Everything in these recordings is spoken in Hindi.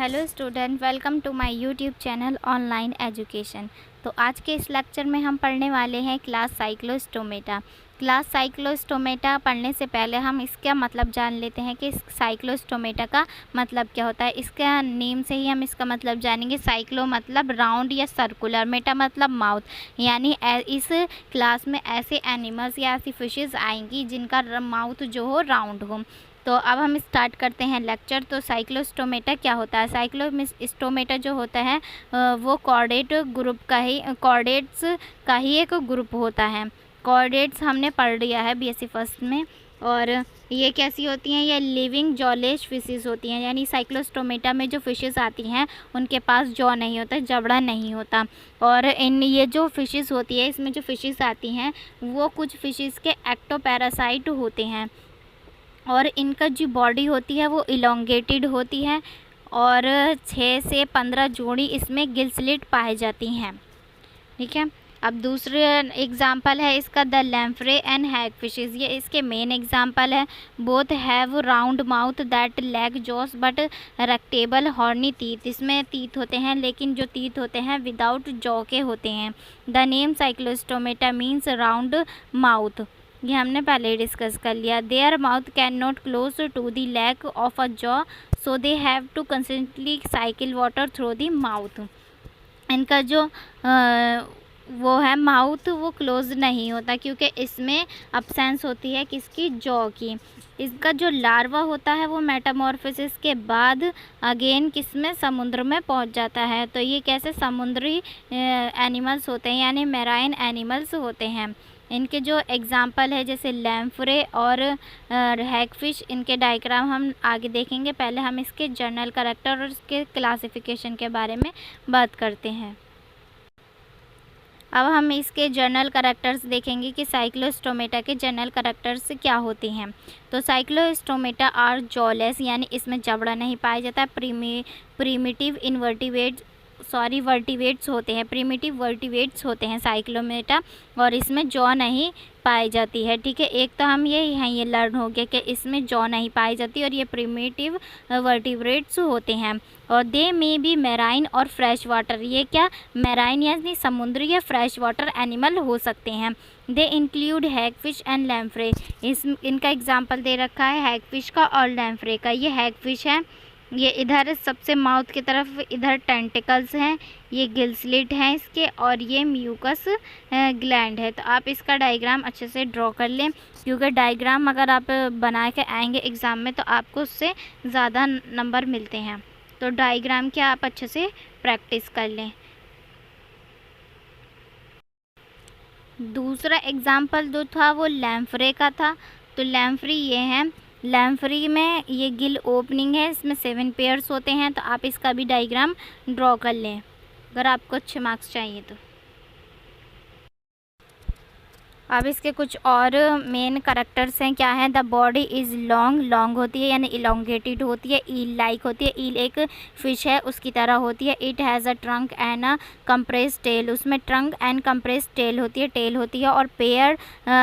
Hello student, welcome to my YouTube channel online education. तो आज के इस लेक्चर में हम पढ़ने वाले हैं क्लास साइक्लोस्टोमेटा। क्लास साइक्लोस्टोमेटा पढ़ने से पहले हम इसका मतलब जान लेते हैं कि साइक्लोस्टोमेटा का मतलब क्या होता है। इसका नेम से ही हम इसका मतलब जानेंगे। साइक्लो मतलब राउंड या सर्कुलर, मेटा मतलब माउथ, यानी इस क्लास में ऐसे एनिमल्स या ऐसी फिशेज़ आएंगी जिनका माउथ जो हो राउंड हो। तो अब हम स्टार्ट करते हैं लेक्चर। तो साइक्लोस्टोमेटा क्या होता है? साइक्लोस्टोमेटा जो होता है वो कॉर्डेट्स का ही एक ग्रुप होता है। कॉर्डेट्स हमने पढ़ लिया है बीएससी फर्स्ट में। और ये कैसी होती हैं? ये लिविंग जॉलेस फिशेस होती हैं, यानी साइक्लोस्टोमेटा में जो फिशेस आती हैं उनके पास जॉ नहीं होता, जबड़ा नहीं होता। और ये जो फिशेस होती है, इसमें जो फिशेस आती हैं वो कुछ फिशेस के एक्टोपैरासाइट होते हैं और इनका जो बॉडी होती है वो इलोंगेटेड होती है और 6 से 15 जोड़ी इसमें गिल स्लिट पाई जाती हैं। ठीक है। अब दूसरे एग्जांपल है इसका द लैम्फ्रे एंड हैग फिशेस। ये इसके मेन एग्जांपल है। Both have round mouth that lack jaws but retractable horny teeth. इसमें टीथ होते हैं लेकिन जो टीथ होते हैं विदाउट जॉ के होते हैं। The name cyclostomata means round mouth, ये हमने पहले ही डिस्कस कर लिया। Their mouth can not close to the lack of a jaw so they have to constantly cycle water through the mouth. इनका जो वो है माउथ वो क्लोज नहीं होता क्योंकि इसमें अब्सेंस होती है किसकी? जॉ की। इसका जो लार्वा होता है वो मेटामॉर्फोसिस के बाद अगेन किसमें? समुद्र में पहुंच जाता है। तो ये कैसे समुद्री एनिमल्स होते हैं, यानी मैराइन एनिमल्स होते हैं। इनके जो एग्जांपल है जैसे लैम्फ्रे और हैगफिश, इनके डायग्राम हम आगे देखेंगे। पहले हम इसके जनरल कैरेक्टर और इसके क्लासिफिकेशन के बारे में बात करते हैं। अब हम इसके जनरल कैरेक्टर्स देखेंगे कि साइक्लोस्टोमेटा के जनरल कैरेक्टर्स क्या होते हैं। तो साइक्लोस्टोमेटा आर जॉलेस, यानी इसमें जबड़ा नहीं पाया जाता। प्रीमिटिव वर्टिवेट्स होते हैं, प्रिमिटिव वर्टिवेट्स होते हैं साइक्लोमेटा, और इसमें जॉ नहीं पाई जाती है। ठीक है, एक तो हम ये लर्न हो गया कि इसमें जॉ नहीं पाई जाती और ये प्रिमिटिव वर्टिब्रेट्स होते हैं। और दे मे बी मैराइन और फ्रेश वाटर, ये क्या? मैराइन यानी समुद्री या फ्रेश वाटर एनिमल हो सकते हैं। They include hagfish and lamprey. इनका एग्जाम्पल दे रखा है हैगफिश का और लैम्फ्रे का। ये हैगफिश है, ये इधर सबसे माउथ की तरफ इधर टेंटिकल्स हैं, ये गिल स्लिट हैं इसके, और ये म्यूकस ग्लैंड है। तो आप इसका डायग्राम अच्छे से ड्रॉ कर लें क्योंकि डायग्राम अगर आप बना के आएंगे एग्ज़ाम में तो आपको उससे ज़्यादा नंबर मिलते हैं। तो डायग्राम क्या आप अच्छे से प्रैक्टिस कर लें। दूसरा एग्जाम्पल जो था वो लैम्फ्रे का था। तो लैम्फ्री ये है, लैम्फ्री में ये गिल ओपनिंग है, इसमें 7 पेयर्स होते हैं। तो आप इसका भी डायग्राम ड्रॉ कर लें अगर आपको अच्छे मार्क्स चाहिए तो। अब इसके कुछ और मेन करेक्टर्स हैं। क्या है? द बॉडी इज़ लॉन्ग होती है यानी इलोंगेटेड होती है, ईल लाइक होती है। ईल एक फ़िश है उसकी तरह होती है। It has a trunk and a compress tail, उसमें ट्रंक एंड कंप्रेस टेल होती है। और पेयर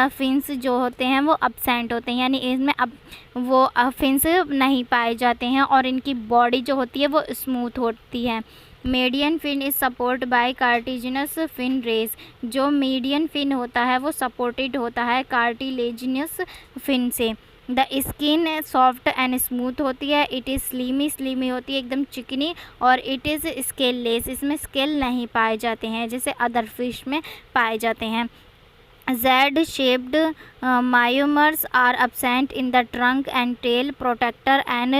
फिन्स जो होते हैं वो अब्सेंट होते हैं, यानी इसमें अब वो फिन्स नहीं पाए जाते हैं। और इनकी बॉडी जो होती है वो स्मूथ होती है। Median fin is support by cartilaginous fin rays, जो मीडियन फिन होता है वो सपोर्टेड होता है कार्टिलेजिनस फिन से। The skin soft and smooth होती है। इट इज़ स्लीमी होती है, एकदम चिकनी। और इट इज़ स्केललेस, इसमें स्केल नहीं पाए जाते हैं जैसे अदर फिश में पाए जाते हैं। Z shaped myomeres are absent in the trunk and tail. Protector and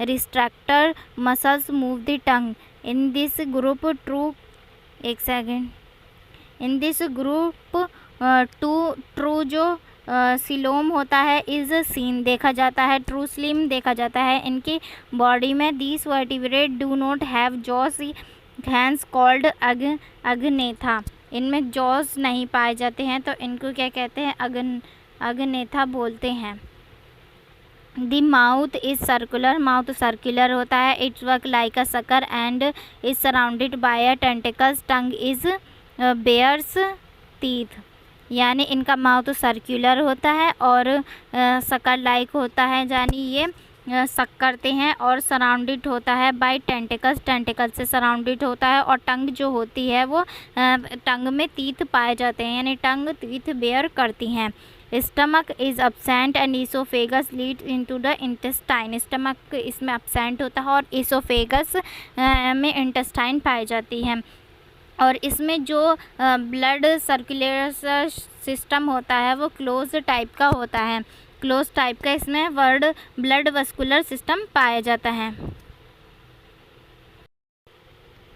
restrictor muscles move the tongue. In this group true जो सिलोम होता है इज सीन देखा जाता है, ट्रू स्लिम देखा जाता है। इनकी बॉडी में these vertebrate do not have jaws, hence called agnatha. इनमें जॉस नहीं पाए जाते हैं तो इनको क्या कहते हैं? अग्नेथा बोलते हैं। The mouth is circular, mouth circular होता है। It's work like a sucker and is surrounded by a tentacles. Tongue is bears teeth, यानी इनका माउथ सर्कुलर होता है और सकर लाइक होता है, यानी ये सक करते हैं और सराउंडेड होता है बाय टेंटिकल्स, टेंटिकल से सराउंडेड होता है। और टंग जो होती है वो टंग में तीत पाए जाते हैं, यानी टंग तीत बेयर करती हैं। Stomach is absent and oesophagus lead into the intestine. Stomach इसमें absent होता है और इसोफेगस में इंटेस्टाइन पाई जाती है। और इसमें जो ब्लड सर्कुलेटर सिस्टम होता है वो क्लोज टाइप का होता है, क्लोज टाइप का इसमें ब्लड वस्कुलर सिस्टम पाया जाता है।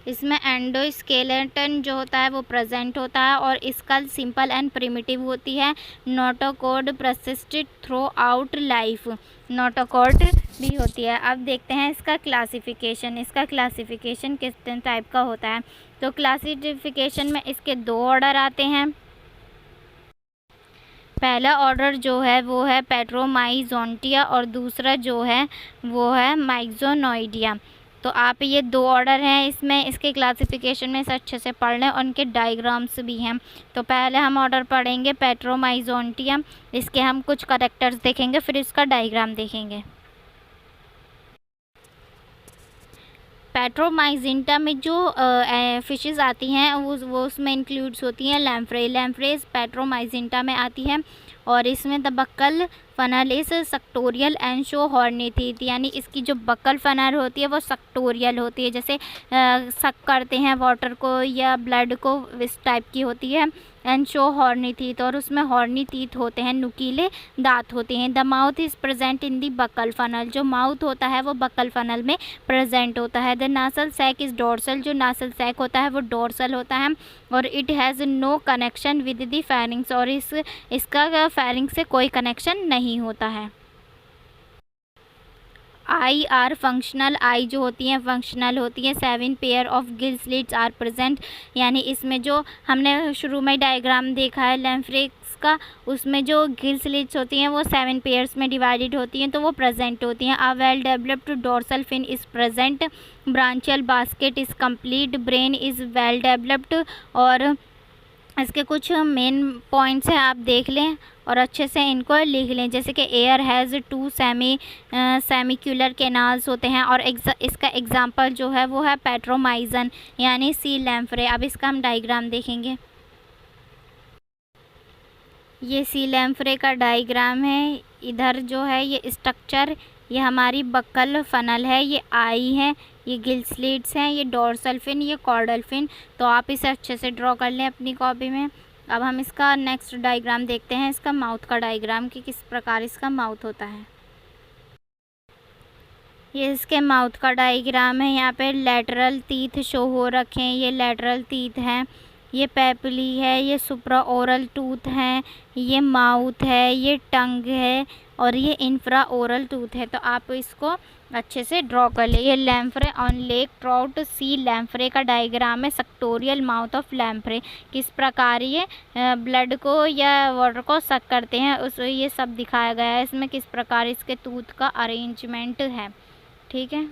इसमें एंडोस्केलेटन जो होता है वो प्रेजेंट होता है और स्कल सिंपल एंड प्रिमिटिव होती है। Notochord persisted through out life, notochord भी होती है। अब देखते हैं इसका क्लासिफिकेशन, इसका क्लासिफिकेशन किस टाइप का होता है। तो क्लासिफिकेशन में इसके 2 ऑर्डर आते हैं। पहला ऑर्डर जो है वो है पेट्रोमाइजोंटिया और दूसरा जो है वो है माइक्सोनोइडिया। तो आप ये 2 ऑर्डर हैं इसमें, इसके क्लासिफिकेशन में से अच्छे से पढ़ लें, उनके डायग्राम्स भी हैं। तो पहले हम ऑर्डर पढ़ेंगे पेट्रोमाइजोंटिया, इसके हम कुछ करैक्टर्स देखेंगे, फिर इसका डायग्राम देखेंगे। पेट्रोमाइजिंटा में जो फिशेस आती हैं वो उसमें इंक्लूड्स होती हैं लैम्फ्रे, लैम्फ्रेज पेट्रोमाइजिंटा में आती है। और इसमें द बक्कल फनल इस सक्टोरियल एंड शो हॉर्नी थी, यानी इसकी जो बक्कल फनल होती है वो सक्टोरियल होती है, जैसे सक करते हैं वाटर को या ब्लड को, इस टाइप की होती है। एंड शो हॉर्नी टीथ, और उसमें हॉर्नी टीथ होते हैं, नुकीले दांत होते हैं। The mouth is present in the buccal funnel, जो माउथ होता है वो बक्कल फनल में प्रेजेंट होता है। The nasal sac is dorsal, जो नासल सैक होता है वो डोर्सल होता है। और it has no connection with the pharynx, और इसका फेरिंग्स से कोई कनेक्शन नहीं होता है। आई आर फंक्शनल, आई जो होती हैं फंक्शनल होती है। 7 pair of gill slits are present, यानी इसमें जो हमने शुरू में डायग्राम देखा है लैम्फ्रेक्स का, उसमें जो गिल स्लिट्स होती हैं वो 7 पेयर्स में डिवाइडेड होती हैं, तो वो प्रेजेंट होती हैं। A well developed dorsal fin is present, branchial basket is complete, brain is well developed. और इसके कुछ मेन पॉइंट्स हैं, आप देख लें और अच्छे से इनको लिख लें, जैसे कि एयर हैज़ 2 सेमिक्यूलर कैनाल्स होते हैं। और इसका एग्जांपल जो है वो है पेट्रोमाइजन यानी सी लैम्फ्रे। अब इसका हम डायग्राम देखेंगे। ये सी लैम्फ्रे का डायग्राम है। इधर जो है ये स्ट्रक्चर, ये हमारी बक्कल फनल है, ये आई है, ये गिल स्लिट्स हैं, ये डोर्सल फिन, ये कॉर्डल फिन। तो आप इसे अच्छे से ड्रॉ कर लें अपनी कॉपी में। अब हम इसका नेक्स्ट डायग्राम देखते हैं, इसका माउथ का डायग्राम, कि किस प्रकार इसका माउथ होता है। ये इसके माउथ का डायग्राम है। यहाँ पे लेटरल टीथ शो हो रखे हैं, ये लेटरल टीथ हैं, ये पेपली है, ये सुप्रा ओरल टूथ है, ये माउथ है, ये टंग है, और ये इंफ्रा ओरल टूथ है। तो आप इसको अच्छे से ड्रॉ कर ले। ये लैम्फ्रे ऑन लेक ट्राउट, सी लैम्फ्रे का डायग्राम है, सक्टोरियल माउथ ऑफ लैम्फ्रे, किस प्रकार ये ब्लड को या वाटर को सक करते हैं उस ये सब दिखाया गया है इसमें, किस प्रकार इसके टूथ का अरेंजमेंट है। ठीक है।